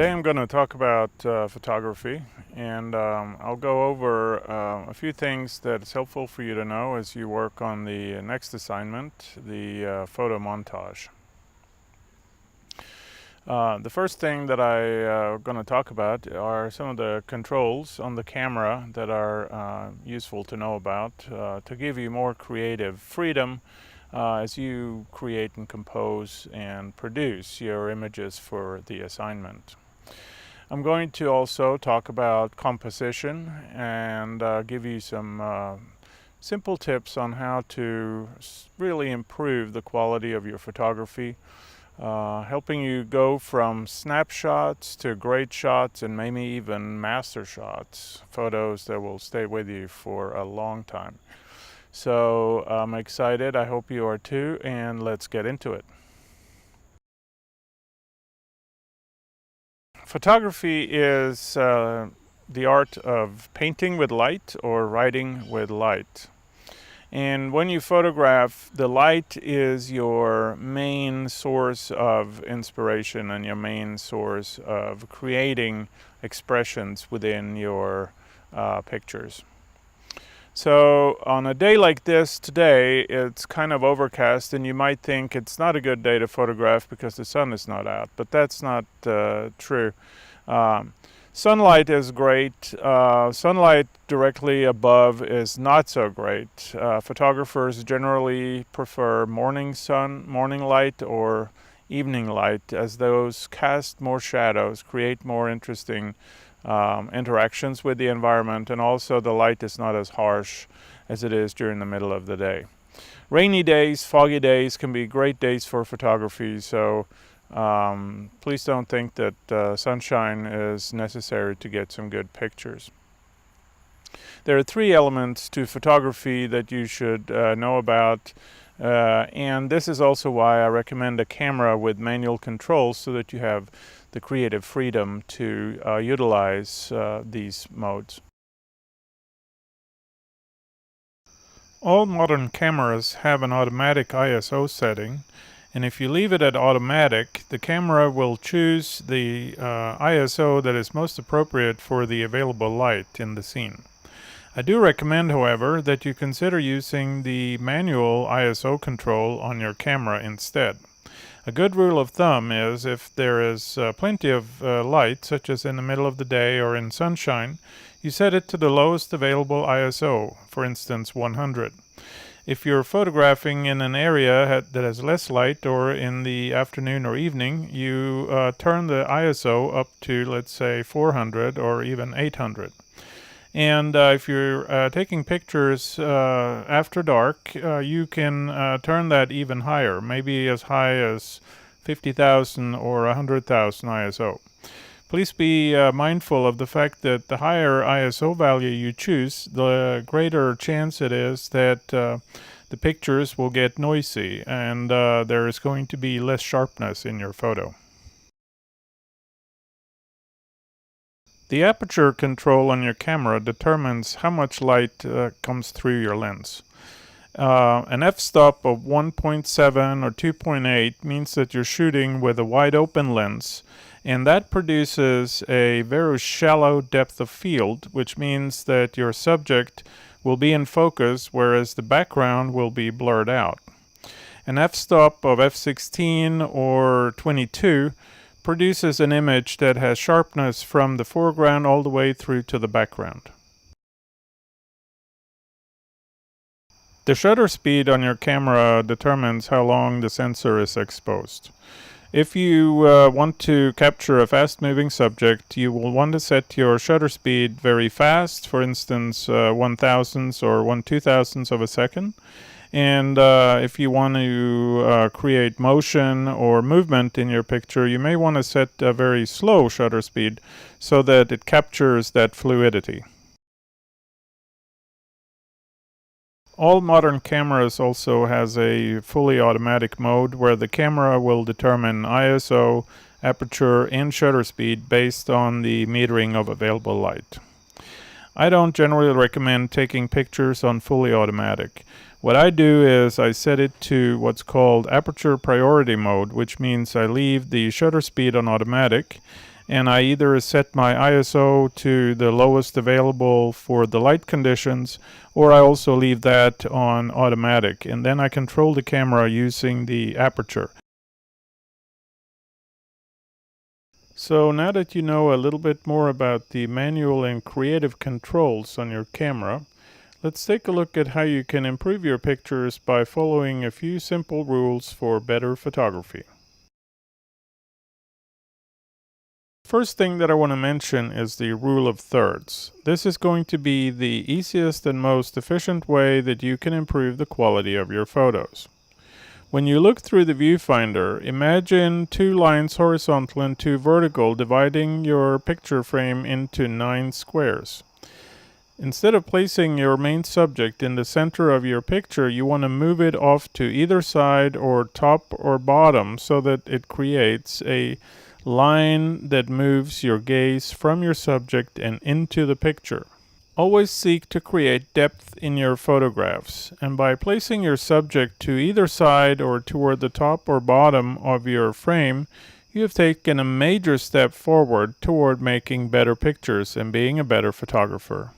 Today I'm going to talk about photography, and I'll go over a few things that is helpful for you to know as you work on the next assignment, the photo montage. The first thing that I'm going to talk about are some of the controls on the camera that are useful to know about to give you more creative freedom as you create and compose and produce your images for the assignment. I'm going to also talk about composition and give you some simple tips on how to really improve the quality of your photography, helping you go from snapshots to great shots and maybe even master shots, photos that will stay with you for a long time. So I'm excited, I hope you are too, and let's get into it. Photography is the art of painting with light or writing with light. And when you photograph, the light is your main source of inspiration and your main source of creating expressions within your pictures. So on a day like this today, it's kind of overcast and you might think it's not a good day to photograph because the sun is not out, but that's not true. Sunlight is great. Sunlight directly above is not so great. Photographers generally prefer morning light or evening light, as those cast more shadows, create more interesting interactions with the environment, and also the light is not as harsh as it is during the middle of the day. Rainy days, foggy days can be great days for photography, so please don't think that sunshine is necessary to get some good pictures. There are three elements to photography that you should know about, and this is also why I recommend a camera with manual controls so that you have the creative freedom to utilize these modes. All modern cameras have an automatic ISO setting, and if you leave it at automatic, the camera will choose the ISO that is most appropriate for the available light in the scene. I do recommend, however, that you consider using the manual ISO control on your camera instead. A good rule of thumb is if there is plenty of light, such as in the middle of the day or in sunshine, you set it to the lowest available ISO, for instance 100. If you're photographing in an area that has less light or in the afternoon or evening, you turn the ISO up to, let's say, 400 or even 800. And if you're taking pictures after dark, you can turn that even higher, maybe as high as 50,000 or 100,000 ISO. Please be mindful of the fact that the higher ISO value you choose, the greater chance it is that the pictures will get noisy and there is going to be less sharpness in your photo. The aperture control on your camera determines how much light comes through your lens. An f-stop of 1.7 or 2.8 means that you're shooting with a wide open lens, and that produces a very shallow depth of field, which means that your subject will be in focus, whereas the background will be blurred out. An f-stop of f16 or 22 produces an image that has sharpness from the foreground all the way through to the background. The shutter speed on your camera determines how long the sensor is exposed. If you want to capture a fast-moving subject, you will want to set your shutter speed very fast, for instance 1/1000th or 1/2000th of a second. And if you want to create motion or movement in your picture, you may want to set a very slow shutter speed so that it captures that fluidity. All modern cameras also has a fully automatic mode where the camera will determine ISO, aperture, and shutter speed based on the metering of available light. I don't generally recommend taking pictures on fully automatic. What I do is I set it to what's called aperture priority mode, which means I leave the shutter speed on automatic and I either set my ISO to the lowest available for the light conditions, or I also leave that on automatic, and then I control the camera using the aperture. So now that you know a little bit more about the manual and creative controls on your camera, let's take a look at how you can improve your pictures by following a few simple rules for better photography. First thing that I want to mention is the rule of thirds. This is going to be the easiest and most efficient way that you can improve the quality of your photos. When you look through the viewfinder, imagine 2 lines horizontal and 2 vertical dividing your picture frame into 9 squares. Instead of placing your main subject in the center of your picture, you want to move it off to either side or top or bottom so that it creates a line that moves your gaze from your subject and into the picture. Always seek to create depth in your photographs, and by placing your subject to either side or toward the top or bottom of your frame, you have taken a major step forward toward making better pictures and being a better photographer.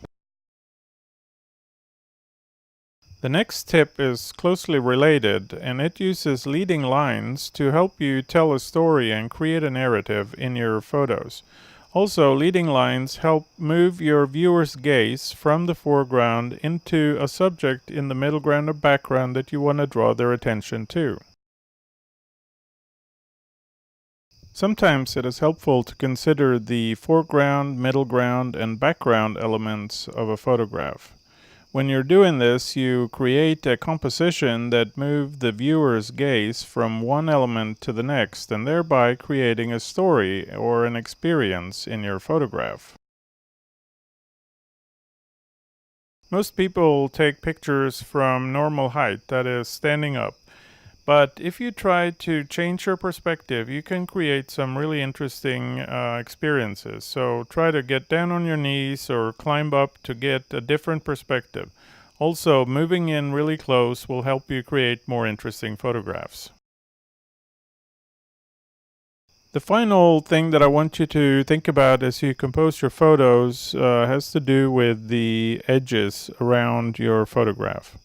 The next tip is closely related, and it uses leading lines to help you tell a story and create a narrative in your photos. Also, leading lines help move your viewer's gaze from the foreground into a subject in the middle ground or background that you want to draw their attention to. Sometimes it is helpful to consider the foreground, middle ground, and background elements of a photograph. When you're doing this, you create a composition that moves the viewer's gaze from one element to the next, and thereby creating a story or an experience in your photograph. Most people take pictures from normal height, that is, standing up. But if you try to change your perspective, you can create some really interesting experiences. So try to get down on your knees or climb up to get a different perspective. Also, moving in really close will help you create more interesting photographs. The final thing that I want you to think about as you compose your photos has to do with the edges around your photograph.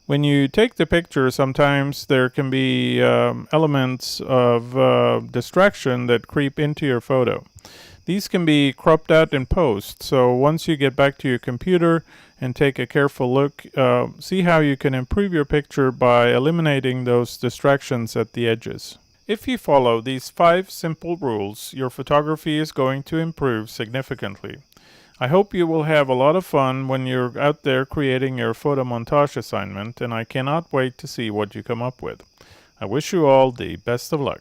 When you take the picture, sometimes there can be elements of distraction that creep into your photo. These can be cropped out in post, so once you get back to your computer and take a careful look, see how you can improve your picture by eliminating those distractions at the edges. If you follow these 5 simple rules, your photography is going to improve significantly. I hope you will have a lot of fun when you're out there creating your photo montage assignment, and I cannot wait to see what you come up with. I wish you all the best of luck.